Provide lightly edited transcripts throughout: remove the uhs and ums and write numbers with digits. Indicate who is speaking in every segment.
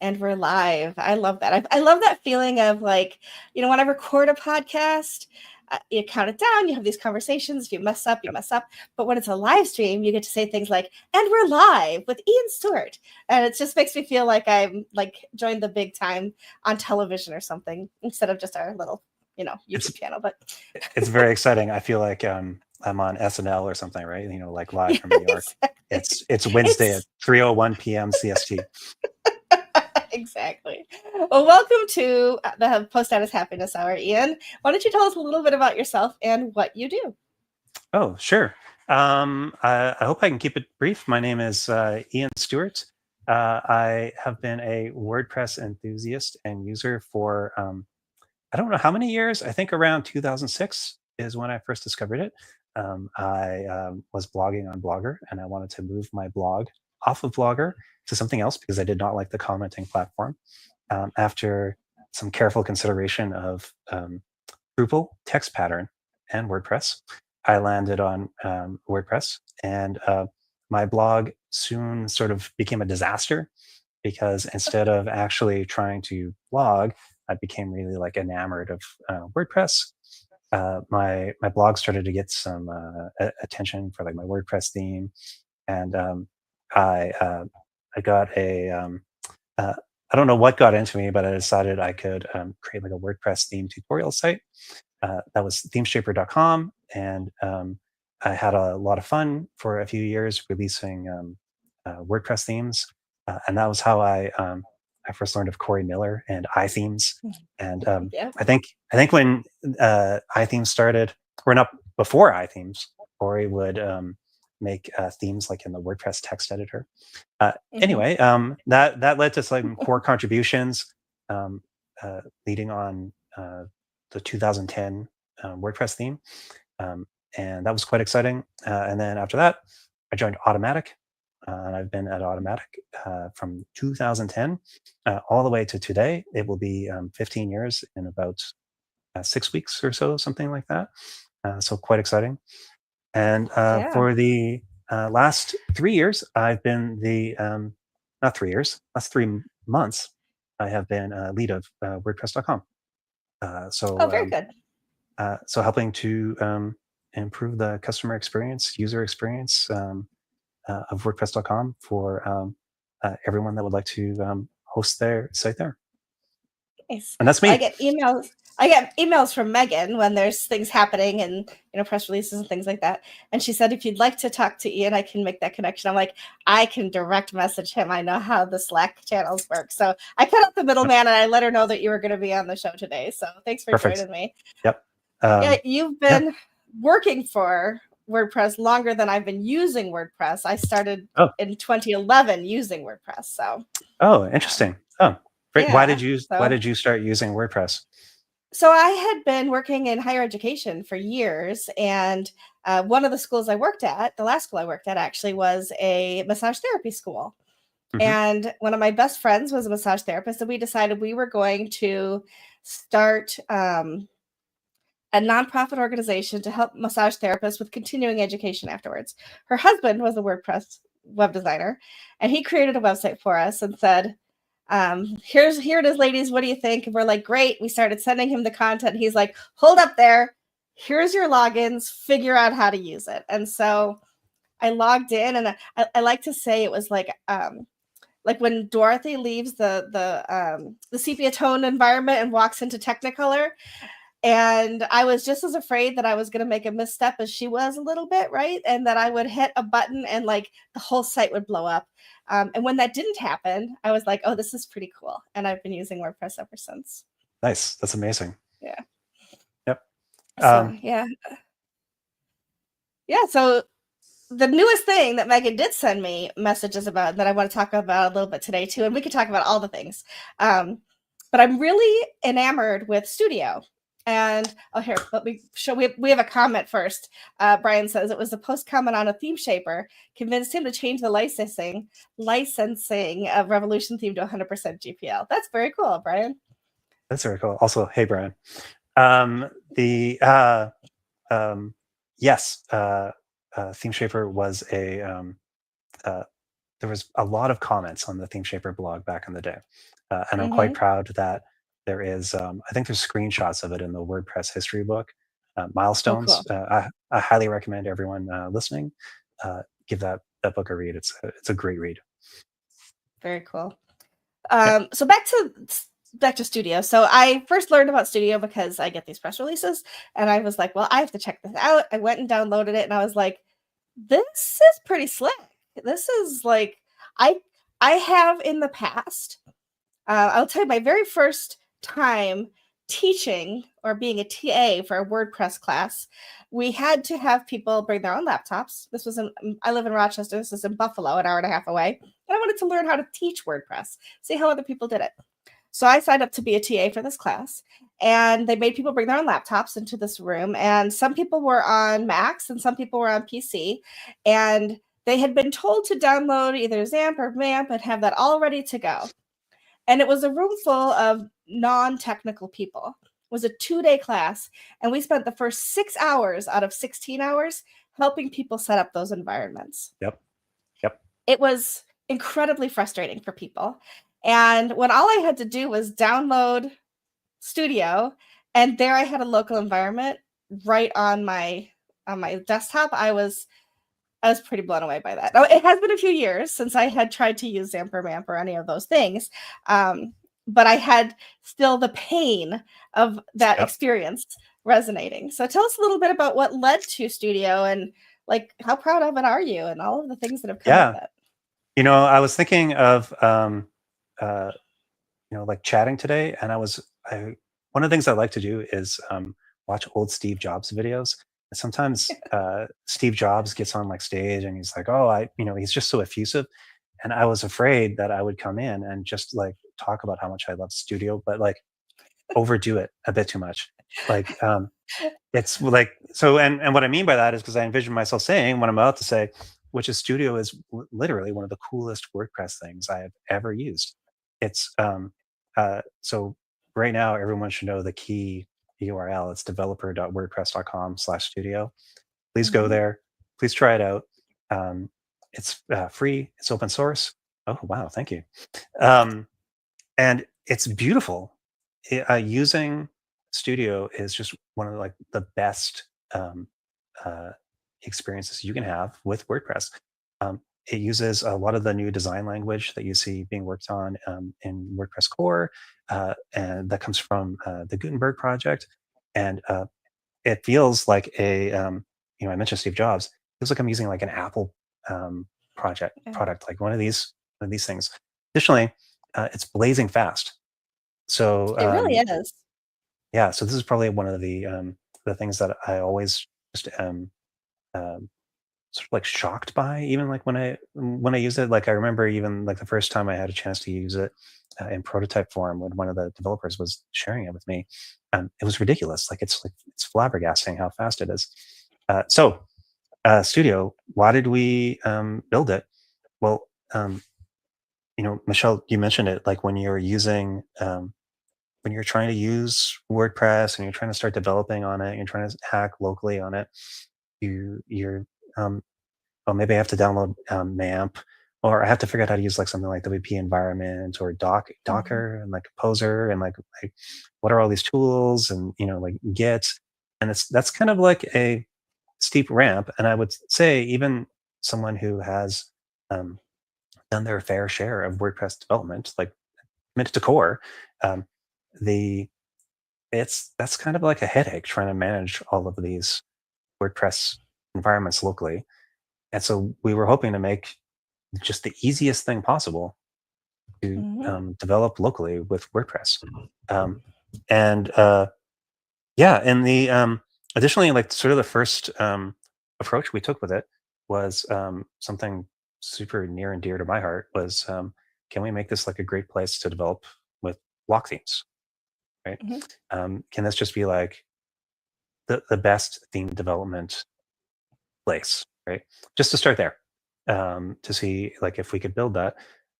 Speaker 1: And we're live. I love that. I love that feeling of like, when I record a podcast, you count it down, you have these conversations. If you mess up, you mess up. But when it's a live stream, you get to say things like, and we're live with Ian Stewart. And it just makes me feel like I'm like joined the big time on television or something instead of just our little, YouTube channel. But
Speaker 2: it's very exciting. I feel like I'm on SNL or something, right? Like live from New York. Exactly. It's Wednesday at 3:01 p.m. CST.
Speaker 1: Exactly. Well, welcome to the Post Status Happiness Hour, Ian. Why don't you tell us a little bit about yourself and what you do?
Speaker 2: Oh, sure. I hope I can keep it brief. My name is Ian Stewart. I have been a WordPress enthusiast and user for I don't know how many years. I think around 2006 is when I first discovered it. I was blogging on Blogger, and I wanted to move my blog off of Blogger to something else because I did not like the commenting platform. After some careful consideration of Drupal, text pattern, and WordPress, I landed on WordPress, and my blog soon sort of became a disaster because instead of actually trying to blog, I became really like enamored of WordPress. My blog started to get some attention for like my WordPress theme, and I got a I don't know what got into me, but I decided I could create like a WordPress theme tutorial site. That was themeshaper.com, and I had a lot of fun for a few years releasing WordPress themes, and that was how I first learned of Corey Miller and iThemes. And I think when iThemes started, or not before iThemes, Corey would make themes like in the WordPress text editor. Anyway, that led to some core contributions, leading on the 2010 WordPress theme, and that was quite exciting. And then after that, I joined Automattic, and I've been at Automattic from 2010 all the way to today. It will be 15 years in about 6 weeks or so, something like that. So quite exciting. And for the last 3 years, I've been the not 3 years, last 3 months, I have been lead of WordPress.com.
Speaker 1: Very good.
Speaker 2: So helping to improve the customer experience, user experience of WordPress.com for everyone that would like to host their site there.
Speaker 1: Nice.
Speaker 2: And that's me.
Speaker 1: I get emails from Megan when there's things happening and press releases and things like that. And she said, if you'd like to talk to Ian, I can make that connection. I'm like, I can direct message him. I know how the Slack channels work. So I cut out the middleman and I let her know that you were going to be on the show today. So thanks for joining me.
Speaker 2: Yep.
Speaker 1: You've been working for WordPress longer than I've been using WordPress. I started in 2011 using WordPress. So.
Speaker 2: Oh, interesting. Great.
Speaker 1: Yeah,
Speaker 2: Why did you start using WordPress?
Speaker 1: So I had been working in higher education for years, and one of the schools I worked at, the last school I worked at actually, was a massage therapy school. And one of my best friends was a massage therapist, and we decided we were going to start a nonprofit organization to help massage therapists with continuing education afterwards. Her husband was a WordPress web designer, and he created a website for us and said, here it is, ladies. What do you think? And we're like, great. We started sending him the content. He's like, hold up there. Here's your logins. Figure out how to use it. And so I logged in, and I like to say it was like when Dorothy leaves the sepia tone environment and walks into Technicolor. And I was just as afraid that I was going to make a misstep as she was a little bit, right? And that I would hit a button and like the whole site would blow up. And when that didn't happen, I was like, oh, this is pretty cool. And I've been using WordPress ever since.
Speaker 2: Nice. That's amazing.
Speaker 1: Yeah.
Speaker 2: Yep.
Speaker 1: So, yeah. So the newest thing that Megan did send me messages about that I want to talk about a little bit today too, and we could talk about all the things. But I'm really enamored with Studio. And here, let me show. We have a comment first. Brian says it was a post comment on a theme shaper convinced him to change the licensing of Revolution theme to 100% GPL. That's very cool, Brian.
Speaker 2: That's very cool. Also, hey, Brian. Yes, Theme Shaper was a there was a lot of comments on the Theme Shaper blog back in the day, and I'm quite
Speaker 1: Hmm.
Speaker 2: proud that there is. I think there's screenshots of it in the WordPress history book,
Speaker 1: Oh,
Speaker 2: milestones.
Speaker 1: cool.
Speaker 2: I highly recommend everyone listening give that book a read. It's a great read.
Speaker 1: Very cool.
Speaker 2: Yep.
Speaker 1: So back to Studio. So I first learned about Studio because I get these press releases, and I was like, well, I have to check this out. I went and downloaded it, and I was like, this is pretty slick. This is like I I have in the past. I'll tell you my very first time teaching or being a TA for a WordPress class, we had to have people bring their own laptops. This was I live in Rochester. This is in Buffalo, an hour and a half away. And I wanted to learn how to teach WordPress, see how other people did it. So I signed up to be a TA for this class, and they made people bring their own laptops into this room. And some people were on Macs and some people were on PC. And they had been told to download either XAMPP or MAMP and have that all ready to go. And it was a room full of non-technical people. It was a 2-day class, and we spent the first 6 hours out of 16 hours helping people set up those environments.
Speaker 2: Yep. Yep.
Speaker 1: It was incredibly frustrating for people. And when all I had to do was download Studio, and there I had a local environment right on my desktop, I was pretty blown away by that. Now, it has been a few years since I had tried to use XAMPP or MAMP or any of those things, but I had still the pain of that
Speaker 2: Yep.
Speaker 1: experience resonating. So tell us a little bit about what led to Studio and like how proud of it are you and all of the things that have come with
Speaker 2: Yeah.
Speaker 1: it.
Speaker 2: I was thinking of uh, like chatting today, and one of the things I like to do is watch old Steve Jobs videos. And sometimes Steve Jobs gets on like stage and he's like, "Oh, he's just so effusive," and I was afraid that I would come in and just like talk about how much I love Studio, but like overdo it a bit too much. Like it's like so, and what I mean by that is because I envision myself saying what I'm about to say, which is Studio is literally one of the coolest WordPress things I have ever used. It's so right now everyone should know the key URL. It's developer.wordpress.com/studio. Please go
Speaker 1: Mhm.
Speaker 2: there. Please try it out. It's free. It's open source. Oh wow, thank you. Um, and it's beautiful. Using Studio is just one of like the best um, uh, experiences you can have with WordPress. It uses a lot of the new design language that you see being worked on in WordPress core, and that comes from the Gutenberg project. And it feels like I mentioned Steve Jobs. It feels like I'm using like an Apple um,
Speaker 1: Yeah.
Speaker 2: product, like one of these things. Additionally, it's blazing fast. So
Speaker 1: It really is.
Speaker 2: yeah, so this is probably one of the things that I always just am um, sort of like shocked by, even like when I use it. Like I remember even like the first time I had a chance to use it in prototype form when one of the developers was sharing it with me. It was ridiculous. It's flabbergasting how fast it is. Studio, why did we build it? Well, Michelle, you mentioned it. Like when you're trying to use WordPress and you're trying to start developing on it, you're trying to hack locally on it, you're oh, maybe I have to download MAMP, or I have to figure out how to use like something like WP environment or
Speaker 1: Mhm.
Speaker 2: Docker and like Composer and like what are all these tools and like Git, and that's kind of like a steep ramp. And I would say even someone who has um, done their fair share of WordPress development, like committed to core, um, the that's kind of like a headache trying to manage all of these WordPress environments locally. And so we were hoping to make just the easiest thing possible to
Speaker 1: Mhm.
Speaker 2: develop locally with WordPress. Um, and yeah, and the additionally, like sort of the first approach we took with it was something super near and dear to my heart was can we make this like a great place to develop with block themes, right?
Speaker 1: Mhm.
Speaker 2: Can this just be like the best theme development place, right? Just to start there, to see like if we could build that,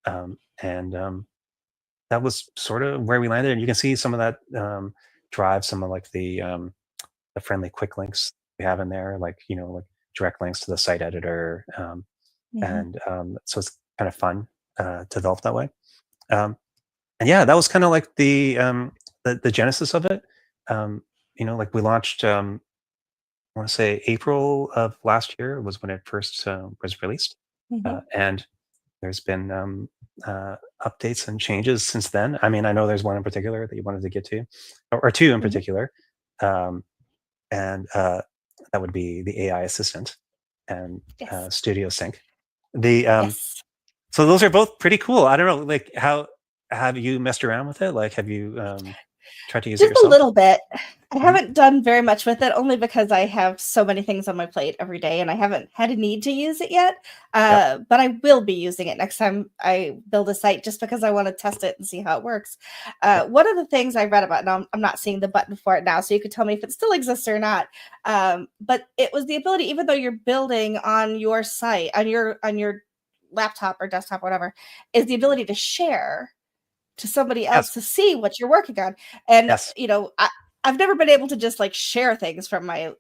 Speaker 2: and that was sort of where we landed. And you can see some of that drive, some of like the friendly quick links we have in there, like like direct links to the site editor,
Speaker 1: Mhm.
Speaker 2: and so it's kind of fun to develop that way. And yeah, that was kind of like the genesis of it. Like we launched. I want to say April of last year was when it first was released,
Speaker 1: Mhm.
Speaker 2: and there's been uh, updates and changes since then. I mean, I know there's one in particular that you wanted to get to, or two in
Speaker 1: Mhm.
Speaker 2: particular, um, and that would be the AI assistant and
Speaker 1: Yes.
Speaker 2: Studio Sync. The
Speaker 1: Yes.
Speaker 2: So those are both pretty cool. I don't know, like how have you messed around with it? Like, have you tried to use it
Speaker 1: Just a
Speaker 2: yourself?
Speaker 1: little bit. I
Speaker 2: Hmm.
Speaker 1: haven't done very much with it only because I have so many things on my plate every day and I haven't had a need to use it yet.
Speaker 2: Yep.
Speaker 1: But I will be using it next time I build a site just because I want to test it and see how it works.
Speaker 2: Yep.
Speaker 1: One of the things I read about, now I'm not seeing the button for it now, so you could tell me if it still exists or not. But it was the ability, even though you're building on your site, on your laptop or desktop, whatever, is the ability to share to somebody else
Speaker 2: Yes.
Speaker 1: to see what you're working on. And
Speaker 2: Yes.
Speaker 1: I've never been able to just like share things from my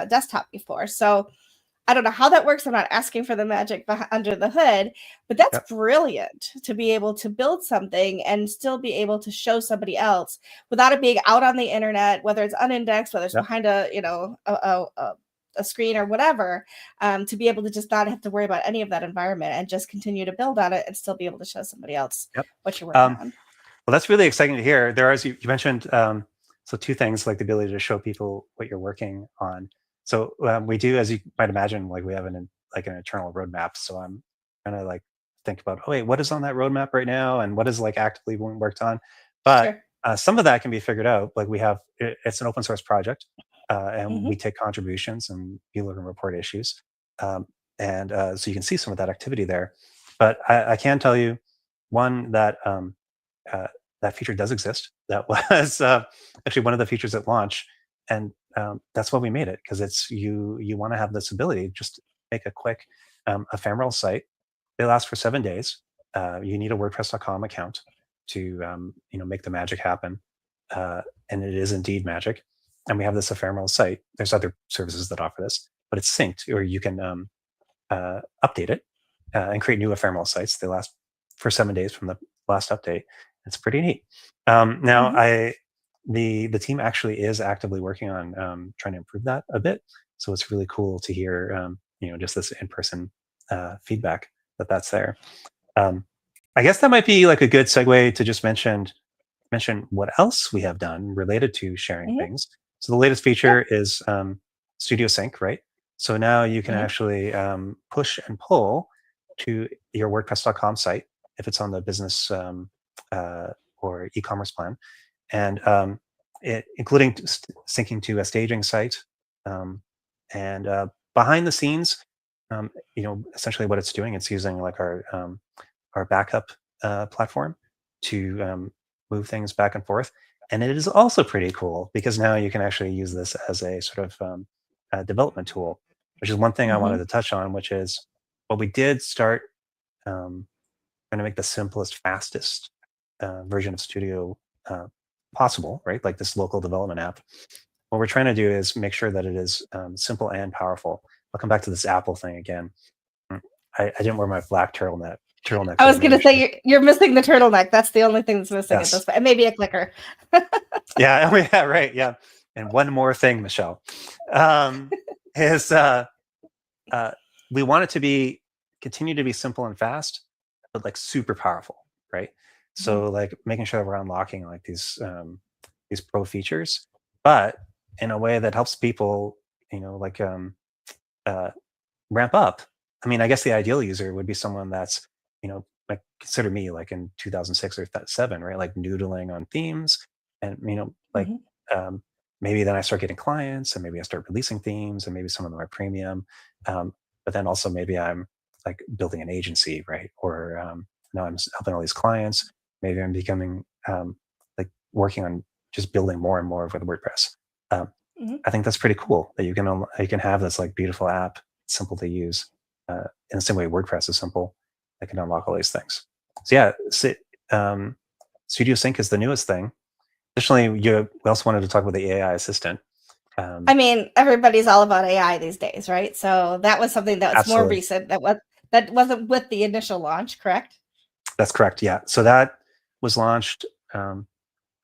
Speaker 1: desktop before, so I don't know how that works. I'm not asking for the magic under the hood, but that's
Speaker 2: Yep.
Speaker 1: brilliant to be able to build something and still be able to show somebody else without it being out on the internet, whether it's unindexed, whether it's
Speaker 2: Yep.
Speaker 1: behind a screen or whatever, to be able to just not have to worry about any of that environment and just continue to build on it and still be able to show somebody else
Speaker 2: Yep.
Speaker 1: what you're working
Speaker 2: Um,
Speaker 1: on.
Speaker 2: Well, that's really exciting to hear. There, as you mentioned, so two things like the ability to show people what you're working on. So we do, as you might imagine, like we have like an internal roadmap. So I'm kind of like think about, oh wait, what is on that roadmap right now, and what is like actively being worked on. But
Speaker 1: Sure.
Speaker 2: some of that can be figured out. Like it's an open source project, and
Speaker 1: Hmm.
Speaker 2: we take contributions, and people can report issues, um, and so you can see some of that activity there. But I can tell you one that. Uh, that feature does exist. That was actually one of the features at launch, and that's why we made it, because it's you want to have this ability just to make a quick ephemeral site. They last for 7 days. You need a WordPress.com account to make the magic happen, uh, and it is indeed magic. And we have this ephemeral site. There's other services that offer this, but it's synced, or you can update it and create new ephemeral sites. They last for 7 days from the last update. It's pretty neat. Now,
Speaker 1: Hmm.
Speaker 2: the team actually is actively working on trying to improve that a bit. So it's really cool to hear just this in person feedback that's there. Um, I guess that might be like a good segue to just mention what else we have done related to sharing
Speaker 1: Hmm.
Speaker 2: things. So the latest
Speaker 1: Yeah.
Speaker 2: feature is Studio Sync, right? So now you can
Speaker 1: Hmm.
Speaker 2: actually push and pull to your WordPress.com site if it's on the business uh, or e-commerce plan, and including syncing to a staging site, um, and behind the scenes, essentially what it's doing, it's using like our backup platform to move things back and forth. And it is also pretty cool because now you can actually use this as a sort of development tool, which is one thing I wanted
Speaker 1: Hmm.
Speaker 2: to touch on, which is what we did start um, trying to make the simplest, fastest version of Studio possible, right? Like this local development app. What we're trying to do is make sure that it is simple and powerful. I'll come back to this Apple thing again. Mm, I didn't wear my black turtleneck
Speaker 1: I
Speaker 2: today.
Speaker 1: was
Speaker 2: Maybe
Speaker 1: gonna
Speaker 2: I should
Speaker 1: say
Speaker 2: have.
Speaker 1: you're missing the turtleneck. That's the only thing that's missing at this
Speaker 2: Yes.
Speaker 1: point, and maybe a clicker.
Speaker 2: Yeah. Oh, yeah. Right. Yeah. And one more thing, Michelle, um, is uh, we want it to be continue to be simple and fast, but like super powerful, right?
Speaker 1: Mhm.
Speaker 2: So like making sure that we're unlocking like these pro features, but in a way that helps people, like uh, ramp up. I mean, I guess the ideal user would be someone that's, like consider me like in 2006 or seven, right? Like noodling on themes, and like
Speaker 1: Mhm.
Speaker 2: um, maybe then I start getting clients, and maybe I start releasing themes, and maybe some of them are premium. But then also maybe I'm like building an agency, right? Or now I'm helping all these clients. Maybe I'm becoming like working on just building more and more with WordPress. Um,
Speaker 1: Mhm.
Speaker 2: I think that's pretty cool that you can have this like beautiful app, simple to use, in the same way WordPress is simple. That can unlock all these things. So yeah, um, Studio Sync is the newest thing. Additionally, we also wanted to talk about the AI assistant.
Speaker 1: I
Speaker 2: Um,
Speaker 1: mean, everybody's all about AI these days, right? So that was something that was more
Speaker 2: Absolutely.
Speaker 1: recent. That wasn't with the initial launch, correct?
Speaker 2: That's correct. Yeah. So that was launched. I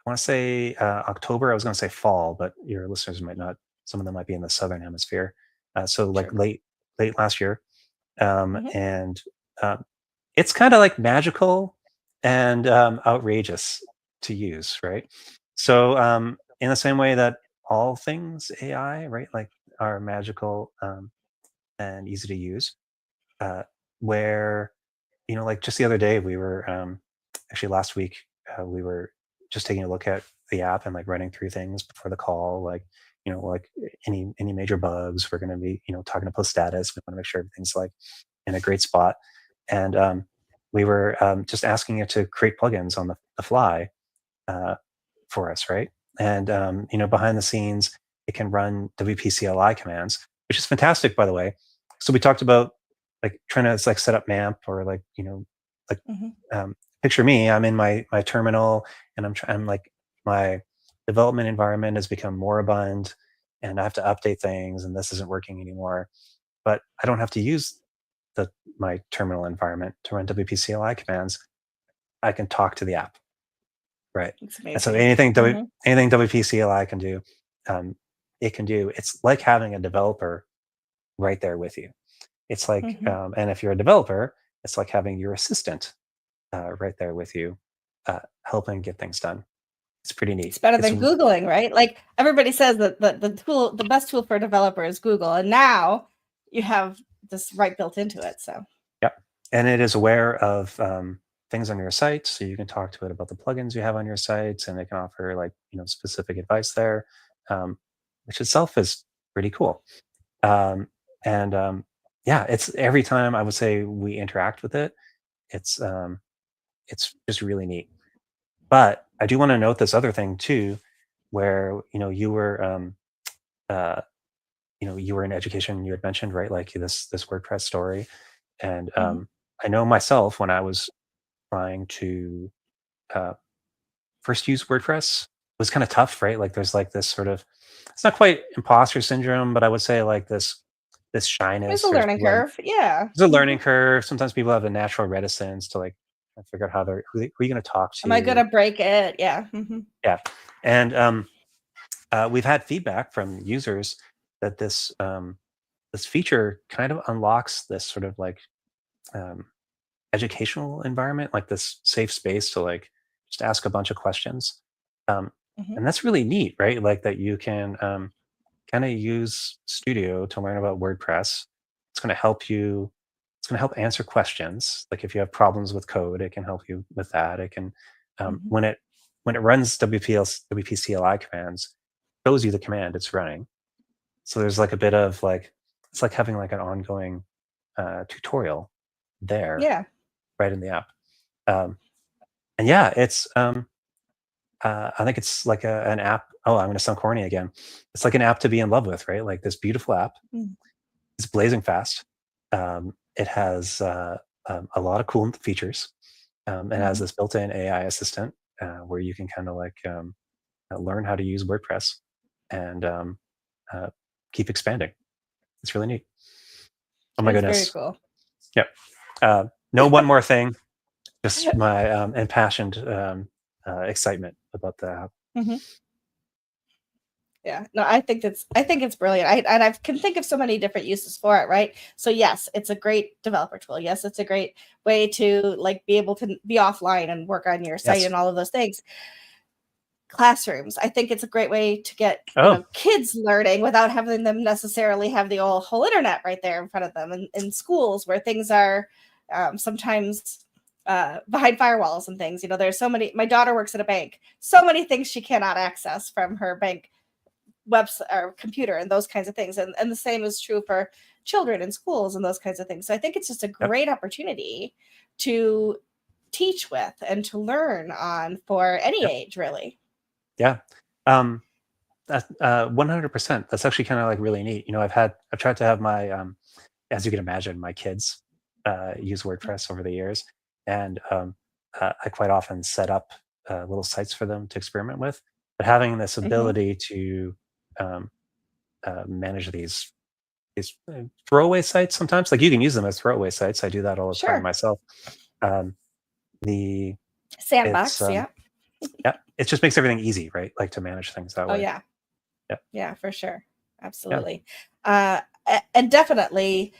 Speaker 2: want to say October. I was going to say fall, but your listeners might not. Some of them might be in the southern hemisphere. So like
Speaker 1: Sure.
Speaker 2: late last year,
Speaker 1: Hmm.
Speaker 2: and it's kind of like magical and outrageous to use, right? So in the same way that all things AI, right, like are magical and easy to use, uh, where like just the other day we were actually last week we were just taking a look at the app and like running through things before the call, like like any major bugs. We're going to be talking to post status. We want to make sure everything's like in a great spot, and we were just asking it to create plugins on the fly uh, for us, right? And behind the scenes, it can run WPCLI commands, which is fantastic, by the way. So we talked about like trying to like set up MAMP, or like like
Speaker 1: Hmm.
Speaker 2: picture me. I'm in my terminal, and I'm like my development environment has become moribund, and I have to update things, and this isn't working anymore. But I don't have to use my terminal environment to run WPCLI commands. I can talk to the app. Right.
Speaker 1: It's
Speaker 2: And so
Speaker 1: amazing. Hmm.
Speaker 2: anything WPCLI can do, um, it can do. It's like having a developer right there with you. It's like,
Speaker 1: Hmm.
Speaker 2: and if you're a developer, it's like having your assistant right there with you, helping get things done. It's pretty neat.
Speaker 1: It's better
Speaker 2: It's
Speaker 1: than Googling, right? Like everybody says that the best tool for a developer is Google, and now you have this right built into it. So
Speaker 2: yeah, and it is aware of things on your site, so you can talk to it about the plugins you have on your sites, and it can offer like specific advice there, um, which itself is pretty cool. um, and yeah, it's every time I would say we interact with it, it's it's just really neat. But I do want to note this other thing too, where uh, you were in education. You had mentioned, right, like this WordPress story, and
Speaker 1: mhm,
Speaker 2: I know myself when I was trying to uh, first use WordPress, it was kind of tough, right? Like there's like this sort of, it's not quite imposter syndrome, but I would say like this
Speaker 1: there's a
Speaker 2: shyness. There's
Speaker 1: learning
Speaker 2: people have
Speaker 1: curve. Yeah.
Speaker 2: There's a
Speaker 1: Hmm.
Speaker 2: learning curve. Sometimes people have a natural reticence to like figure out who are you going to talk
Speaker 1: Am I
Speaker 2: to.
Speaker 1: gonna break it? Yeah. Hmm.
Speaker 2: Yeah, and we've had feedback from users that this feature kind of unlocks this sort of like um, educational environment, like this safe space to like just ask a bunch of questions, um,
Speaker 1: Hmm.
Speaker 2: and that's really neat, right? Like that you can kind of use Studio to learn about WordPress. It's going to help you. It's going to help answer questions. Like if you have problems with code, it can help you with that. It can
Speaker 1: Hmm.
Speaker 2: when it runs WPCLI commands, shows you the command it's running. So there's like a bit of like it's like having like an ongoing tutorial there
Speaker 1: Yeah.
Speaker 2: right in the app. Um, and yeah, it's I think it's like an app. Oh, I'm going to sound corny again. It's like an app to be in love with, right? Like this beautiful app.
Speaker 1: Mm.
Speaker 2: It's blazing fast. It has a lot of cool features. It has
Speaker 1: Mhm.
Speaker 2: this built-in AI assistant where you can kind of like learn how to use WordPress and uh, keep expanding. It's really neat. Oh my
Speaker 1: It's very
Speaker 2: goodness.
Speaker 1: cool.
Speaker 2: Yep. No, one more thing. Just my impassioned excitement about the app.
Speaker 1: Mhm. Yeah. No, I think it's brilliant. I can think of so many different uses for it, right? So yes, it's a great developer tool. Yes, it's a great way to like be able to be offline and work on your site
Speaker 2: Yes.
Speaker 1: and all of those things. Classrooms. I think it's a great way to get,
Speaker 2: Oh,
Speaker 1: kids learning without having them necessarily have the whole internet right there in front of them. In schools where things are sometimes behind firewalls and things. There's so many. My daughter works at a bank. So many things she cannot access from her bank website or computer and those kinds of things. And the same is true for children in schools and those kinds of things. So I think it's just a
Speaker 2: yep.
Speaker 1: great opportunity to teach with and to learn on for any
Speaker 2: Yep.
Speaker 1: age, really.
Speaker 2: Yeah. That 100%. That's actually kind of like really neat. I've tried to have my as you can imagine, my kids use WordPress over the years, and I quite often set up little sites for them to experiment with. But having this
Speaker 1: Hmm.
Speaker 2: ability to um, manage these these throwaway sites sometimes. Like you can use them as throwaway sites. I do that all the time
Speaker 1: Sure.
Speaker 2: myself. Um, the it's
Speaker 1: Sandbox. Yeah.
Speaker 2: yeah, it just makes everything easy, right? Like to manage things that
Speaker 1: Oh
Speaker 2: way.
Speaker 1: yeah.
Speaker 2: Yeah,
Speaker 1: Yeah, for sure.
Speaker 2: yeah,
Speaker 1: Absolutely. And definitely,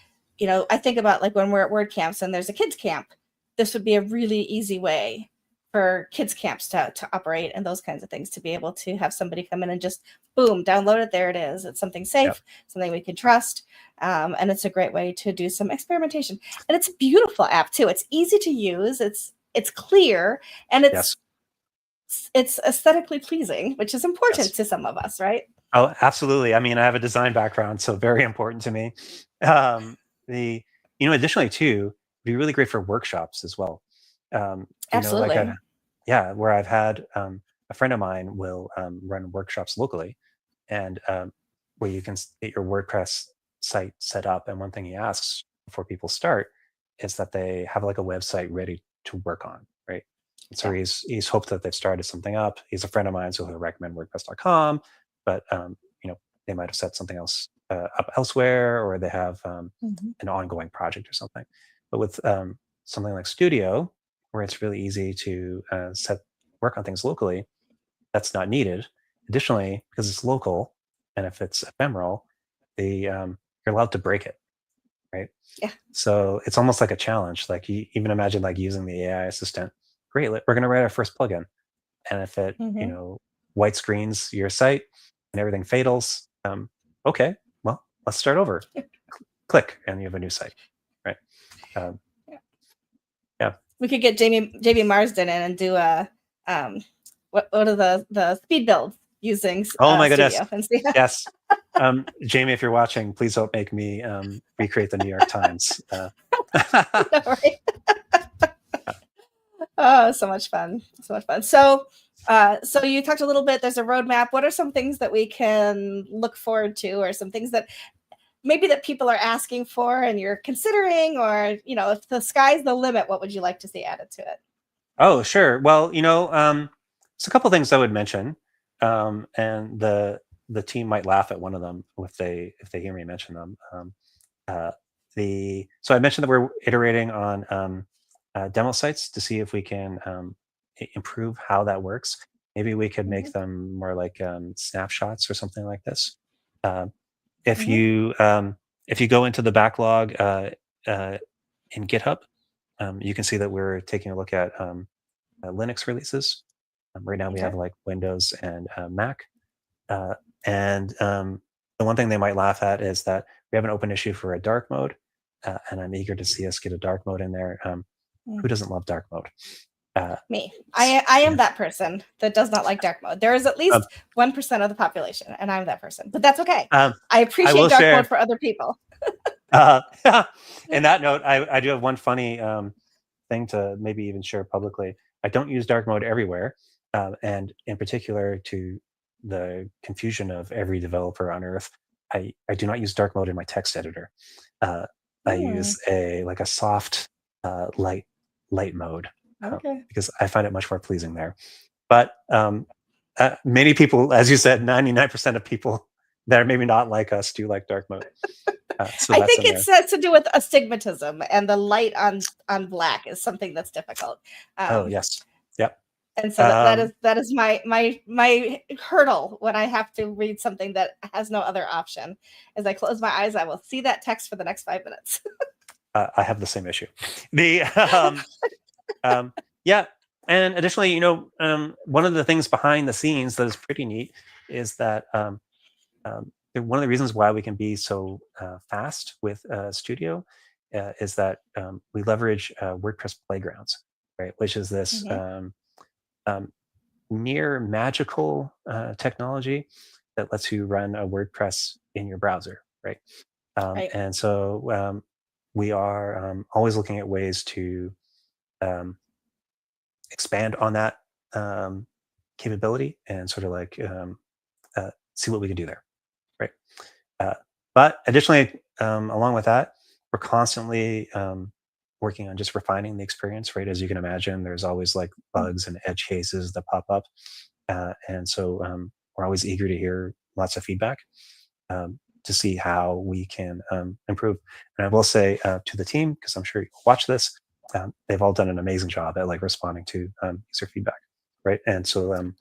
Speaker 1: I think about like when we're at word camps and there's a kids camp, this would be a really easy way for kids camps to operate and those kinds of things, to be able to have somebody come in and just boom, download it. There it is. It's something
Speaker 2: yeah.
Speaker 1: safe, something we can trust. And it's a great way to do some experimentation. And it's a beautiful app too. It's easy to use. It's clear, and
Speaker 2: Yes,
Speaker 1: it's aesthetically pleasing, which is important
Speaker 2: yes.
Speaker 1: to some of us, right?
Speaker 2: Oh, absolutely. I mean, I have a design background, so very important to me. The additionally too, it'd be really great for workshops as well. Like
Speaker 1: Absolutely.
Speaker 2: yeah, where I've had a friend of mine will run workshops locally, and where you can get your WordPress site set up. And one thing he asks before people start is that they have like a website ready to work on, right? And so
Speaker 1: Yeah.
Speaker 2: he's hoped that they've started something up. He's a friend of mine, so he'll recommend WordPress.com, but they might have set something else up elsewhere, or they have
Speaker 1: Mhm.
Speaker 2: an ongoing project or something. But with something like Studio, where it's really easy to work on things locally, that's not needed. Additionally, because it's local and if it's ephemeral, you're allowed to break it, right?
Speaker 1: Yeah.
Speaker 2: So it's almost like a challenge. Like you even imagine like using the AI assistant. Great, we're going to write our first plugin, and if it
Speaker 1: Mhm.
Speaker 2: white screens your site and everything fails, okay, well let's start over. Click, and you have a new site, right? Um,
Speaker 1: Yeah.
Speaker 2: yeah.
Speaker 1: We could get Jamie Marsden in and do a um what are the speed builds using
Speaker 2: Oh my goodness.
Speaker 1: Studio and see how.
Speaker 2: Yes. Jamie, if you're watching, please don't make me recreate the New York Times.
Speaker 1: Right? Oh, so much fun. So much fun. So you talked a little bit, there's a roadmap. What are some things that we can look forward to, or some things that maybe that people are asking for and you're considering, or, if the sky's the limit, what would you like to see added to it?
Speaker 2: Oh, sure. Well, it's a couple things I would mention, and the team might laugh at one of them if they hear me mention them. Uh, so I mentioned that we're iterating on demo sites to see if we can improve how that works. Maybe we could make
Speaker 1: Mhm.
Speaker 2: them more like snapshots or something like this. Uh, if
Speaker 1: Mhm.
Speaker 2: you if you go into the backlog uh, in GitHub, you can see that we're taking a look at Linux releases. Right now, we
Speaker 1: Okay.
Speaker 2: have like Windows and Mac. Uh, and the one thing they might laugh at is that we have an open issue for a dark mode, and I'm eager to see us get a dark mode in there.
Speaker 1: Mm.
Speaker 2: Who doesn't love dark mode? Uh,
Speaker 1: Me.
Speaker 2: s-
Speaker 1: I am
Speaker 2: yeah.
Speaker 1: that person that does not like dark mode. There is at
Speaker 2: Um,
Speaker 1: least 1% of the population, and I'm that person. But that's okay.
Speaker 2: um,
Speaker 1: I
Speaker 2: I
Speaker 1: appreciate
Speaker 2: will
Speaker 1: dark mode
Speaker 2: share.
Speaker 1: for other people.
Speaker 2: Uh, in that note, I do have one funny thing to maybe even share publicly. I don't use dark mode everywhere, and in particular, to the confusion of every developer on earth, I do not use dark mode in my text editor. Uh, I
Speaker 1: Hmm.
Speaker 2: use a soft light mode,
Speaker 1: Okay.
Speaker 2: because I find it much more pleasing there. But many people, as you said, 99% of people that are maybe not like us do like dark mode. So
Speaker 1: I
Speaker 2: that's
Speaker 1: think
Speaker 2: in there.
Speaker 1: it's has to do with astigmatism, and the light on black is something that's difficult.
Speaker 2: Oh
Speaker 1: Um,
Speaker 2: yes, yep.
Speaker 1: and so
Speaker 2: Um,
Speaker 1: that is my hurdle when I have to read something that has no other option. As I close my eyes, I will see that text for the next 5 minutes.
Speaker 2: I have the same issue. The um, yeah, and additionally, one of the things behind the scenes that is pretty neat is that one of the reasons why we can be so fast with Studio is that we leverage WordPress playgrounds, right? Which is this
Speaker 1: Hmm.
Speaker 2: um, near magical technology that lets you run a WordPress in your browser, right?
Speaker 1: Right.
Speaker 2: And so we are always looking at ways to um, expand on that capability and sort of like see what we can do there, right? Uh, but additionally, along with that, we're constantly working on just refining the experience, right? As you can imagine, there's always like bugs and edge cases that pop up. And so we're always eager to hear lots of feedback. to see how we can improve. And I will say to the team, because I'm sure you'll watch this, they've all done an amazing job at like responding to user feedback, right? And so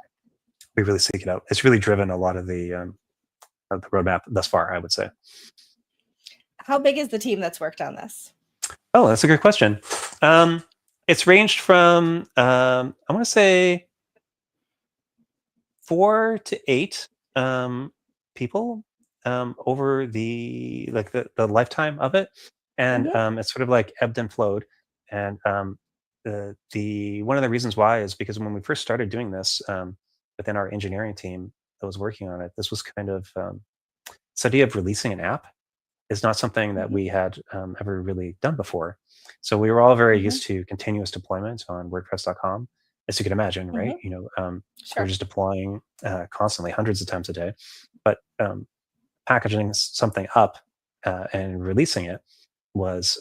Speaker 2: we really seek it out. It's really driven a lot of the roadmap thus far, I would say.
Speaker 1: How big is the team that's worked on this?
Speaker 2: Oh, that's a good question. It's ranged from I want to say 4 to 8 people over the lifetime of it, and
Speaker 1: Hmm.
Speaker 2: it's sort of like ebbed and flowed. And the one of the reasons why is because when we first started doing this within our engineering team that was working on it, this was kind of this idea of releasing an app is not something that
Speaker 1: Hmm.
Speaker 2: we had ever really done before. So we were all very
Speaker 1: Hmm.
Speaker 2: used to continuous deployment on WordPress.com, as you can imagine, right?
Speaker 1: Hmm.
Speaker 2: We're
Speaker 1: Sure.
Speaker 2: just deploying constantly, hundreds of times a day. But packaging something up and releasing it was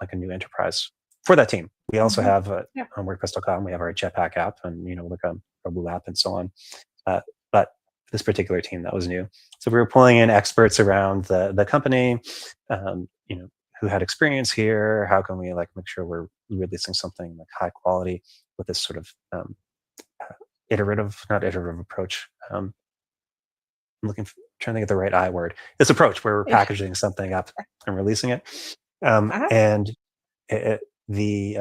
Speaker 2: like a new enterprise for that team. We also
Speaker 1: Hmm.
Speaker 2: have
Speaker 1: Yeah.
Speaker 2: on WordPress.com, we have our Jetpack app and like a Woo app and so on. But this particular team, that was new. So we were pulling in experts around the company, who had experience here. How can we like make sure we're releasing something like high quality with this sort of not iterative approach. I'm trying to get the right I word. This approach where we're
Speaker 1: Yeah.
Speaker 2: packaging something up and releasing it,
Speaker 1: Uh-huh.
Speaker 2: and it, the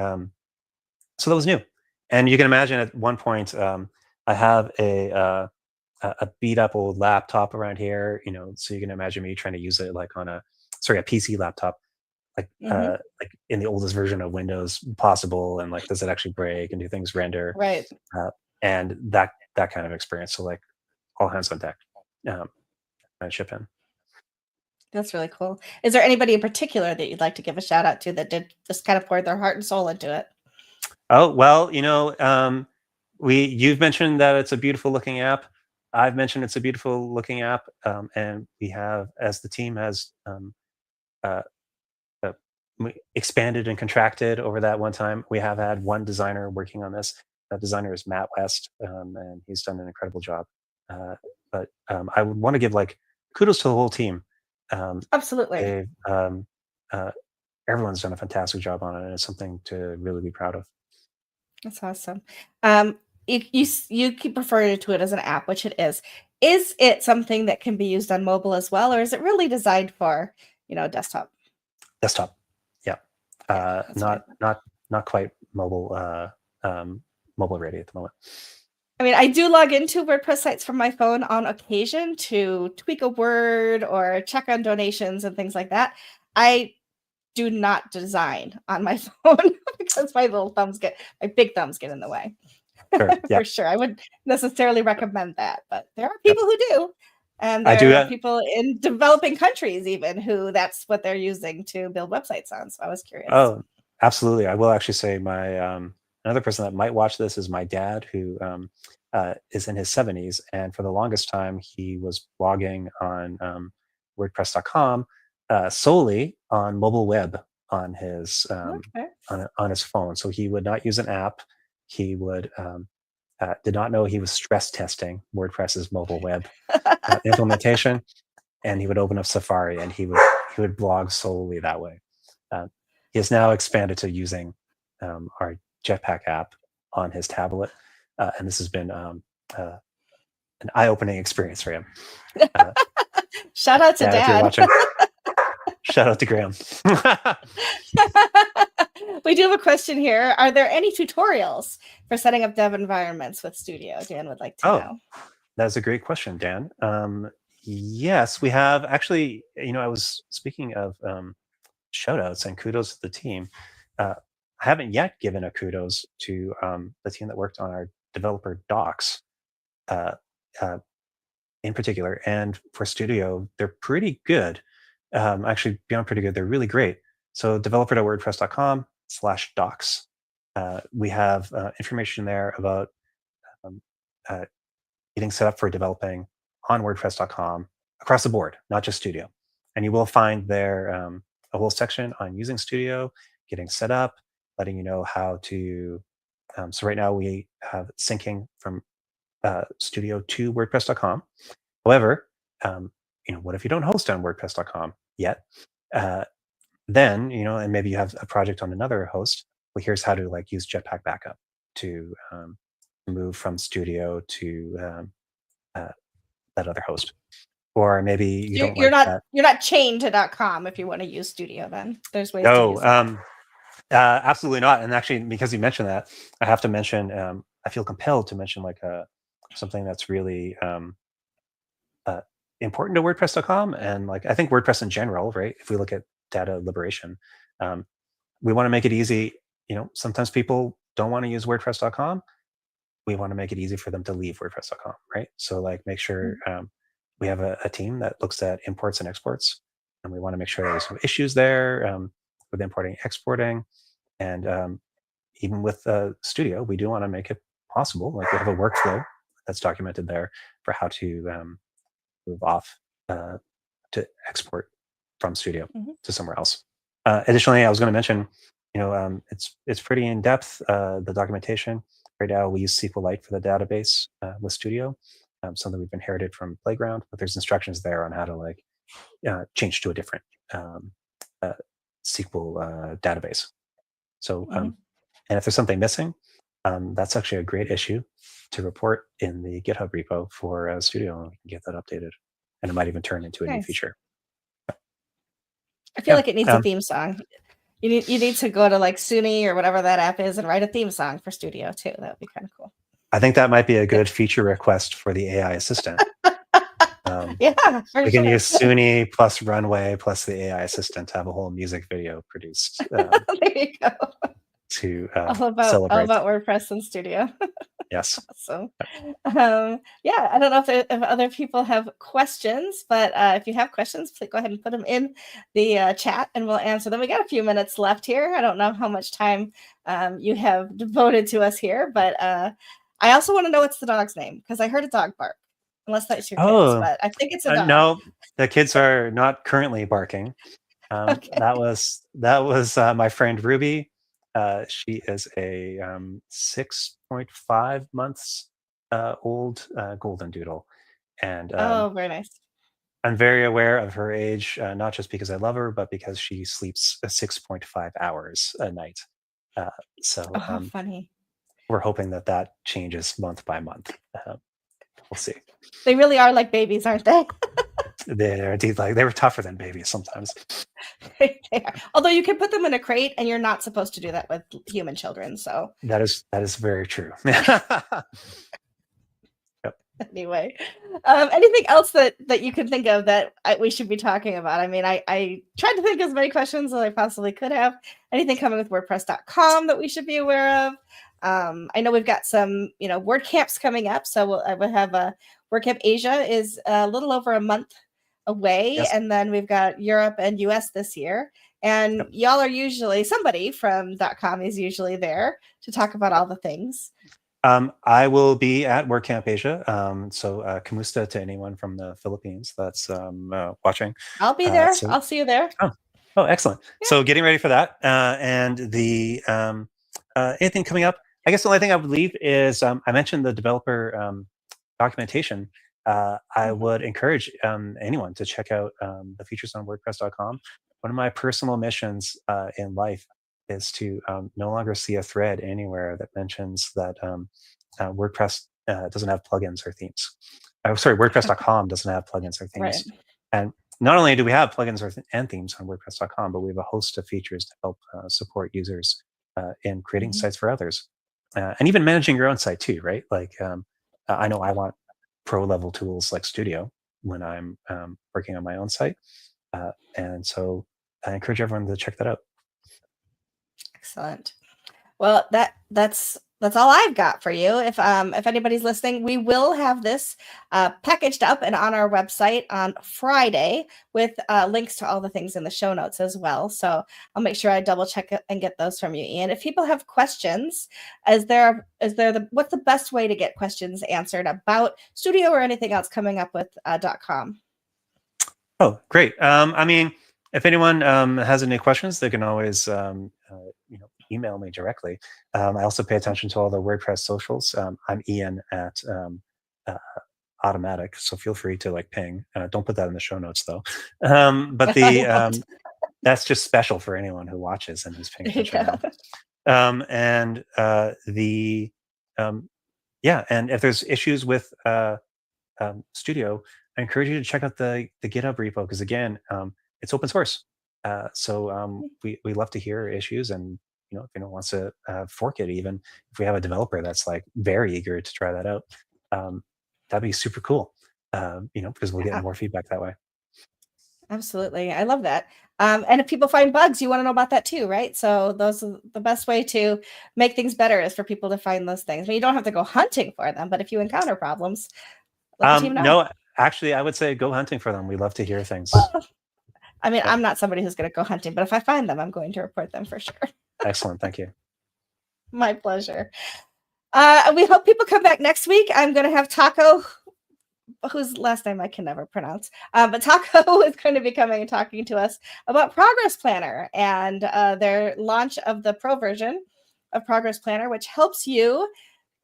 Speaker 2: so that was new. And you can imagine at one point, I have a beat up old laptop around here, so you can imagine me trying to use it like on a PC laptop,
Speaker 1: Hmm.
Speaker 2: like in the oldest version of Windows possible, and like does it actually break and do things render,
Speaker 1: Right.
Speaker 2: uh, and that kind of experience. So like all hands on deck, and ship in.
Speaker 1: That's really cool. Is there anybody in particular that you'd like to give a shout out to that did just kind of poured their heart and soul into it?
Speaker 2: Oh well, you've mentioned that it's a beautiful looking app. I've mentioned it's a beautiful looking app, and we have, as the team has uh, uh, expanded and contracted over that one time. We have had one designer working on this. That designer is Matt West, and he's done an incredible job. Uh, but I would want to give like kudos to the whole team. Um,
Speaker 1: Absolutely.
Speaker 2: they've uh, Everyone's done a fantastic job on it, and it's something to really be proud of.
Speaker 1: That's awesome. Um, you keep referring to it as an app, which it is. Is it something that can be used on mobile as well, or is it really designed for, desktop?
Speaker 2: Desktop, yeah,
Speaker 1: Yeah, that's what I thought.
Speaker 2: not quite mobile ready at the moment.
Speaker 1: I mean, I do log into WordPress sites from my phone on occasion to tweak a word or check on donations and things like that. I do not design on my phone because my big thumbs get in the way.
Speaker 2: Sure, yeah,
Speaker 1: For sure. I wouldn't necessarily recommend that, but there are
Speaker 2: yep.
Speaker 1: people who do. And
Speaker 2: I do.
Speaker 1: there are people in developing countries even who that's what they're using to build websites on. So I was curious.
Speaker 2: Oh, absolutely. I will actually say my another person that might watch this is my dad, who is in his 70s, and for the longest time he was blogging on WordPress.com solely on mobile web on his
Speaker 1: Okay.
Speaker 2: on his phone. So he would not use an app. He would did not know he was stress testing WordPress's mobile web implementation, and he would open up Safari and he would blog solely that way. Uh, he has now expanded to using our Jetpack app on his tablet, and this has been uh, an eye-opening experience for him. Uh,
Speaker 1: Shout out to
Speaker 2: Dad, if you're
Speaker 1: dad.
Speaker 2: watching, shout out to Graham.
Speaker 1: We do have a question here. Are there any tutorials for setting up dev environments with Studio? Dan would like to
Speaker 2: Oh,
Speaker 1: know.
Speaker 2: that's a great question, Dan. Yes, we have actually. I was speaking of shout outs and kudos to the team. I haven't yet given a kudos to the team that worked on our developer docs uh, uh, in particular. And for Studio, they're pretty good. Actually, beyond pretty good, they're really great. So developer.wordpress.com/docs. We have information there about um, uh, getting set up for developing on WordPress.com across the board, not just Studio. And you will find there a whole section on using Studio, getting set up, letting you know how to. So right now we have syncing from Studio to WordPress.com. However, um, what if you don't host on WordPress.com yet? Then, and maybe you have a project on another host. Well, here's how to like use Jetpack Backup to move from Studio to uh, that other host. Or maybe you don't like that.
Speaker 1: You're not chained to .com if you want to use Studio. Then there's ways to use it.
Speaker 2: Absolutely not. And actually, because you mentioned that, I have to mention. I feel compelled to mention like something that's really important to WordPress.com, and like I think WordPress in general, right? If we look at data liberation, um, we want to make it easy. Sometimes people don't want to use WordPress.com. We want to make it easy for them to leave WordPress.com, right? So like make sure we have a team that looks at imports and exports, and we want to make sure there's no issues there with importing, exporting, and even with Studio, we do want to make it possible. Like we have a workflow that's documented there for how to move off to export from Studio to somewhere else. Additionally, I was going to mention, it's pretty in depth, the documentation. Right now, we use SQLite for the database with Studio, something we've inherited from Playground. But there's instructions there on how to like change to a different SQL database. So, and if there's something missing, that's actually a great issue to report in the GitHub repo for Studio, and we can get that updated. And it might even turn into a new feature.
Speaker 1: I feel like it needs a theme song. You need to go to like SUNY or whatever that app is and write a theme song for Studio too. That would be kind of cool.
Speaker 2: I think that might be a good feature request for the AI assistant.
Speaker 1: Yeah,
Speaker 2: we can use SUNY plus Runway plus the AI assistant to have a whole music video produced.
Speaker 1: There you go.
Speaker 2: To
Speaker 1: all about WordPress and Studio.
Speaker 2: Yes.
Speaker 1: Awesome. Yeah, I don't know if other people have questions, but if you have questions, please go ahead and put them in the chat and we'll answer them. We got a few minutes left here. I don't know how much time you have devoted to us here, but I also want to know what's the dog's name, because I heard a dog bark. Unless that's your kids, but I think it's a dog.
Speaker 2: No, the kids are not currently barking.
Speaker 1: Okay.
Speaker 2: That was my friend Ruby. She is a 6.5 months old golden doodle, and
Speaker 1: very nice.
Speaker 2: I'm very aware of her age, not just because I love her, but because she sleeps 6.5 hours a night. So
Speaker 1: funny.
Speaker 2: We're hoping that changes month by month. We'll see.
Speaker 1: They really are like babies, aren't they?
Speaker 2: They're indeed they were tougher than babies sometimes.
Speaker 1: They are. Although you can put them in a crate, and you're not supposed to do that with human children. So
Speaker 2: that is very true.
Speaker 1: Yep. Anyway, anything else that you can think of that we should be talking about? I mean, I tried to think of as many questions as I possibly could have. Anything coming with WordPress.com that we should be aware of? I know we've got some, WordCamps coming up. So I will have a WordCamp Asia is a little over a month away. Yes. And then we've got Europe and US this year. And y'all are usually, somebody from .com is usually there to talk about all the things.
Speaker 2: I will be at WordCamp Asia. So kamusta to anyone from the Philippines that's watching.
Speaker 1: I'll be there. I'll see you there.
Speaker 2: Oh, excellent. Yeah. So getting ready for that. And the anything coming up, I guess the only thing I would leave is I mentioned the developer documentation. I would encourage anyone to check out the features on WordPress.com. One of my personal missions in life is to no longer see a thread anywhere that mentions that WordPress doesn't have plugins or themes. WordPress.com doesn't have plugins or themes. Right. And not only do we have plugins and themes on WordPress.com, but we have a host of features to help support users in creating sites for others. And even managing your own site too, right? Like I know I want pro-level tools like Studio when I'm working on my own site. And so I encourage everyone to check that out.
Speaker 1: Excellent. Well, that's all I've got for you. If anybody's listening, we will have this packaged up and on our website on Friday with links to all the things in the show notes as well. So I'll make sure I double check it and get those from you, Ian. If people have questions, what's the best way to get questions answered about Studio or anything else coming up with .com?
Speaker 2: Oh, great. I mean, if anyone has any questions, they can always email me directly. I also pay attention to all the WordPress socials. I'm Ian at Automattic, so feel free to like ping. Don't put that in the show notes though. But
Speaker 1: I won't.
Speaker 2: that's just special for anyone who watches and who's paying
Speaker 1: There you
Speaker 2: attention
Speaker 1: go.
Speaker 2: now. And the Yeah, and if there's issues with Studio, I encourage you to check out the GitHub repo because again, it's open source. We love to hear issues, and if anyone wants to fork it, even if we have a developer that's like very eager to try that out, um, that'd be super cool. Because we'll get
Speaker 1: Yeah,
Speaker 2: more feedback that way.
Speaker 1: absolutely. I love that. And if people find bugs, you want to know about that too, right? So those are the best way to make things better is for people to find those things. I mean, you don't have to go hunting for them, but if you encounter problems, let the team know.
Speaker 2: No, actually, I would say go hunting for them. We love to hear things.
Speaker 1: Well, I mean,
Speaker 2: Yeah,
Speaker 1: I'm not somebody who's going to go hunting, but if I find them, I'm going to report them for sure.
Speaker 2: excellent. Thank you.
Speaker 1: My pleasure. We hope people come back next week. I'm going to have Taco, whose last name I can never pronounce, but Taco is going to be coming and talking to us about Progress Planner and their launch of the pro version of Progress Planner, which helps you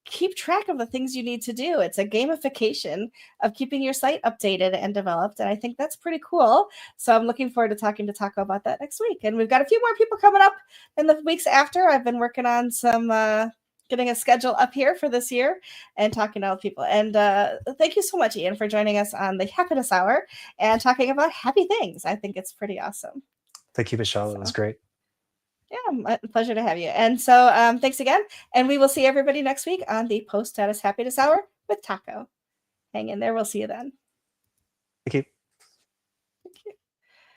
Speaker 1: keep track of the things you need to do. It's a gamification of keeping your site updated and developed. And I think that's pretty cool. So I'm looking forward to talking to Taco about that next week. And we've got a few more people coming up in the weeks after. I've been working on some getting a schedule up here for this year and talking to all people. And thank you so much, Ian, for joining us on the Happiness Hour and talking about happy things. I think it's pretty awesome.
Speaker 2: Thank you, Michelle. It was great.
Speaker 1: Yeah, my pleasure to have you. And so thanks again. And we will see everybody next week on the Post Status Happiness Hour with Taco. Hang in there. We'll see you then.
Speaker 2: Thank you.